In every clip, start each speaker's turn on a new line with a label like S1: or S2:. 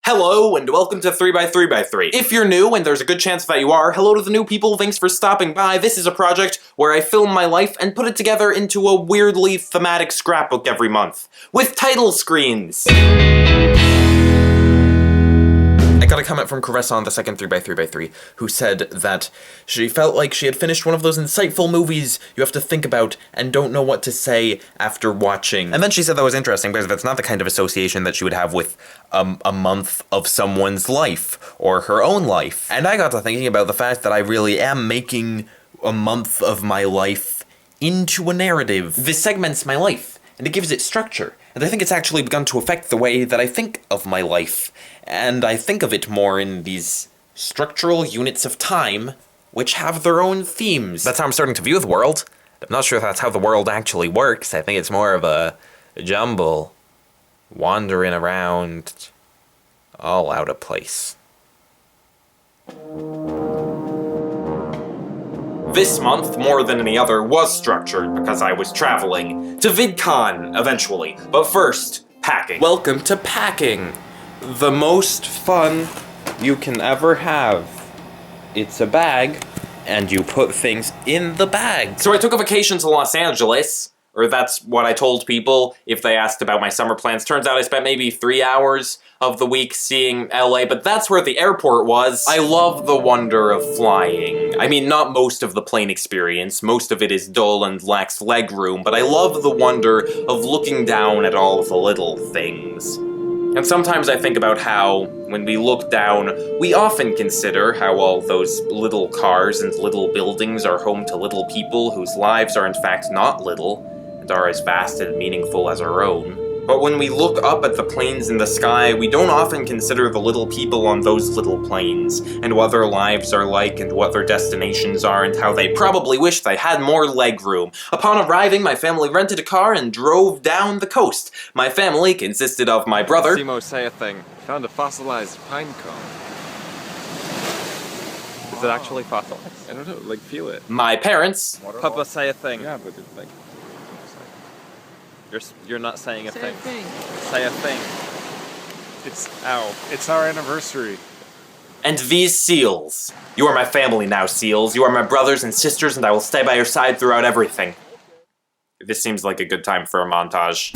S1: Hello, and welcome to 3x3x3. If you're new, and there's a good chance that you are, hello to the new people, thanks for stopping by. This is a project where I film my life and put it together into a weirdly thematic scrapbook every month, with title screens. I got a comment from Caressa on the second 3x3x3, who said that she felt like she had finished one of those insightful movies you have to think about and don't know what to say after watching. And then she said that was interesting because that's not the kind of association that she would have with a month of someone's life, or her own life. And I got to thinking about the fact that I really am making a month of my life into a narrative. This segments my life, and it gives it structure. And I think it's actually begun to affect the way that I think of my life. And I think of it more in these structural units of time, which have their own themes. That's how I'm starting to view the world. I'm not sure if that's how the world actually works. I think it's more of a jumble, wandering around, all out of place. This month, more than any other, was structured because I was traveling to VidCon, eventually. But first, packing. Welcome to packing. The most fun you can ever have. It's a bag, and you put things in the bag. So I took a vacation to Los Angeles, or that's what I told people if they asked about my summer plans. Turns out I spent maybe 3 hours of the week seeing LA, but that's where the airport was. I love the wonder of flying. I mean, not most of the plane experience. Most of it is dull and lacks legroom, but I love the wonder of looking down at all the little things. And sometimes I think about how, when we look down, we often consider how all those little cars and little buildings are home to little people whose lives are in fact not little, and are as vast and meaningful as our own. But when we look up at the planes in the sky, we don't often consider the little people on those little planes, and what their lives are like, and what their destinations are, and how they probably wish they had more legroom. Upon arriving, my family rented a car and drove down the coast. My family consisted of my brother...
S2: Simo, say a thing. Found a fossilized pine cone. Is it actually fossilized? I don't know, like, feel it.
S1: My parents...
S2: Papa, say a thing.
S3: Yeah, but it's like...
S2: You're not saying a thing.
S3: Say a thing. It's our anniversary.
S1: And these seals. You are my family now, seals. You are my brothers and sisters, and I will stay by your side throughout everything. This seems like a good time for a montage.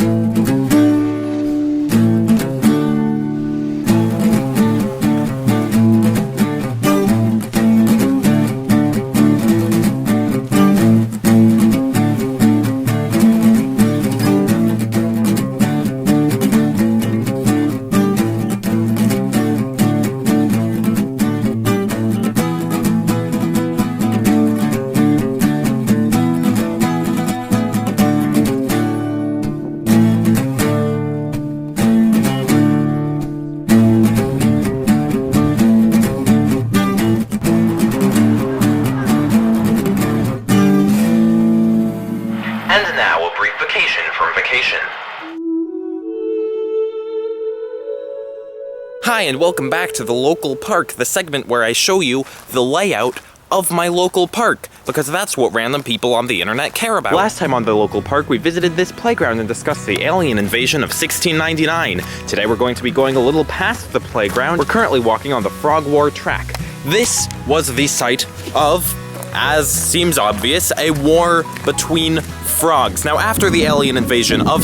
S1: Hi, and welcome back to the local park, the segment where I show you the layout of my local park, because that's what random people on the internet care about. Last time on the local park, we visited this playground and discussed the alien invasion of 1699. Today we're going to be going a little past the playground. We're currently walking on the Frog War track. This was the site of, as seems obvious, a war between frogs. Now, after the alien invasion of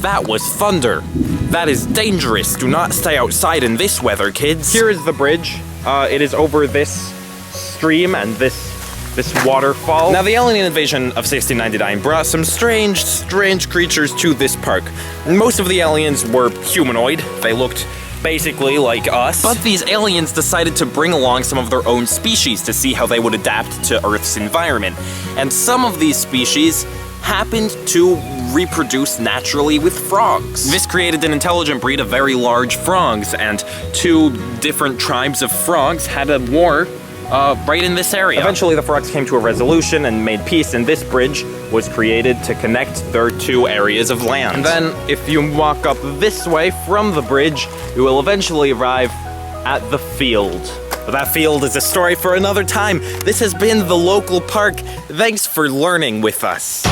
S1: that was thunder. That is dangerous. Do not stay outside in this weather, kids. Here is the bridge. It is over this stream and this waterfall. Now, the alien invasion of 1699 brought some strange creatures to this park. Most of the aliens were humanoid. They looked basically like us. But these aliens decided to bring along some of their own species to see how they would adapt to Earth's environment. And some of these species happened to reproduce naturally with frogs. This created an intelligent breed of very large frogs, and two different tribes of frogs had a war right in this area. Eventually the frogs came to a resolution and made peace, and this bridge was created to connect their two areas of land. And then if you walk up this way from the bridge, you will eventually arrive at the field. But that field is a story for another time. This has been the local park. Thanks for learning with us.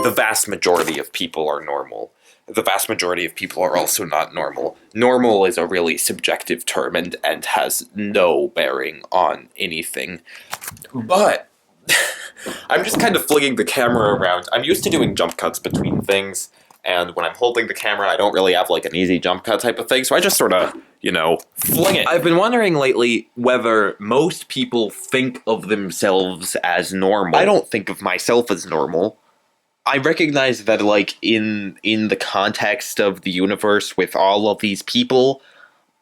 S1: the vast majority of people are normal. The vast majority of people are also not normal. Normal is a really subjective term and has no bearing on anything. But I'm just kind of flinging the camera around. I'm used to doing jump cuts between things, and when I'm holding the camera, I don't really have like an easy jump cut type of thing, so I just sort of, you know, fling it. I've been wondering lately whether most people think of themselves as normal. I don't think of myself as normal. I recognize that, like, in the context of the universe with all of these people,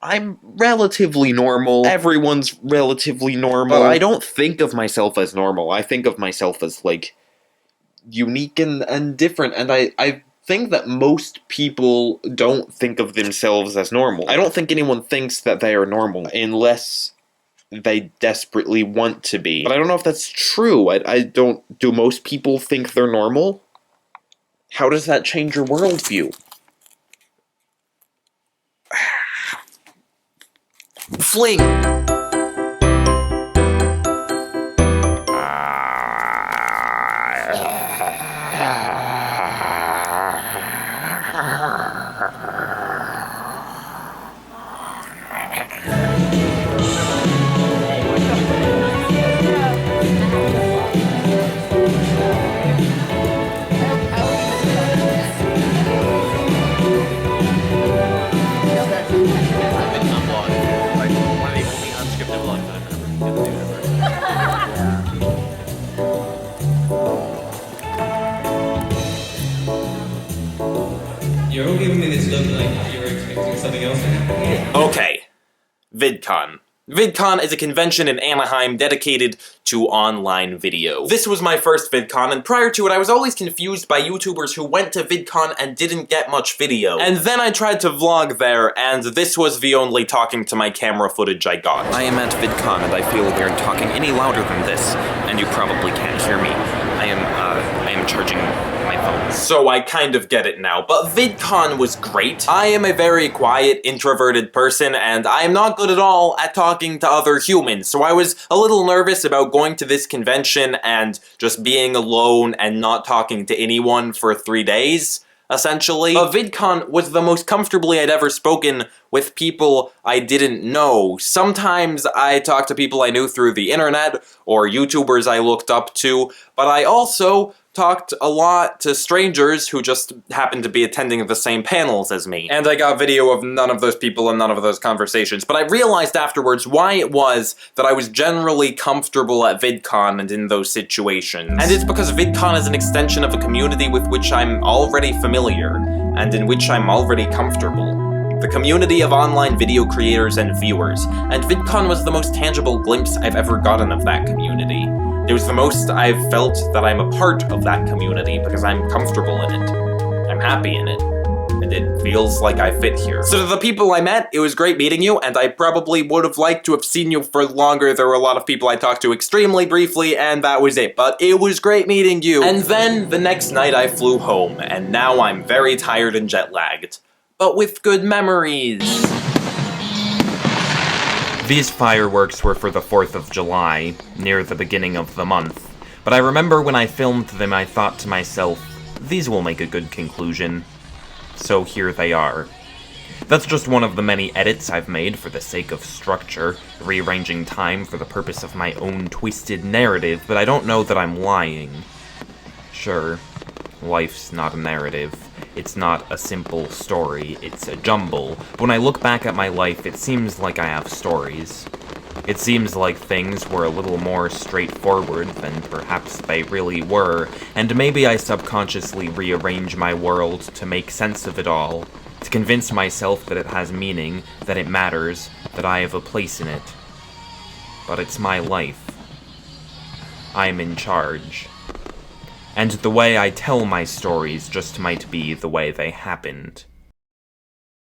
S1: I'm relatively normal. Everyone's relatively normal. But I don't think of myself as normal. I think of myself as, like, unique and different. And I think that most people don't think of themselves as normal. I don't think anyone thinks that they are normal unless they desperately want to be. But I don't know if that's true. I don't... Do most people think they're normal? How does that change your worldview? Fling!
S4: You're giving me this look like you're expecting something else to happen.
S1: Okay. VidCon. VidCon is a convention in Anaheim dedicated to online video. This was my first VidCon, and prior to it I was always confused by YouTubers who went to VidCon and didn't get much video. And then I tried to vlog there, and this was the only talking to my camera footage I got. I am at VidCon, and I feel weird talking any louder than this, and you probably can't hear me. I am charging my phone. So I kind of get it now, but VidCon was great. I am a very quiet, introverted person, and I am not good at all at talking to other humans, so I was a little nervous about going to this convention and just being alone and not talking to anyone for 3 days, essentially. VidCon was the most comfortably I'd ever spoken with people I didn't know. Sometimes I talked to people I knew through the internet, or YouTubers I looked up to, but I also talked a lot to strangers who just happened to be attending the same panels as me. And I got video of none of those people and none of those conversations, but I realized afterwards why it was that I was generally comfortable at VidCon and in those situations. And it's because VidCon is an extension of a community with which I'm already familiar, and in which I'm already comfortable. The community of online video creators and viewers, and VidCon was the most tangible glimpse I've ever gotten of that community. It was the most I've felt that I'm a part of that community because I'm comfortable in it. I'm happy in it. And it feels like I fit here. So to the people I met, it was great meeting you, and I probably would have liked to have seen you for longer. There were a lot of people I talked to extremely briefly, and that was it. But it was great meeting you. And then the next night I flew home, and now I'm very tired and jet-lagged. But with good memories. These fireworks were for the 4th of July, near the beginning of the month. But I remember when I filmed them I thought to myself, these will make a good conclusion. So here they are. That's just one of the many edits I've made for the sake of structure, rearranging time for the purpose of my own twisted narrative, but I don't know that I'm lying. Sure, life's not a narrative. It's not a simple story, it's a jumble. When I look back at my life, it seems like I have stories. It seems like things were a little more straightforward than perhaps they really were, and maybe I subconsciously rearrange my world to make sense of it all, to convince myself that it has meaning, that it matters, that I have a place in it. But it's my life. I'm in charge. And the way I tell my stories just might be the way they happened.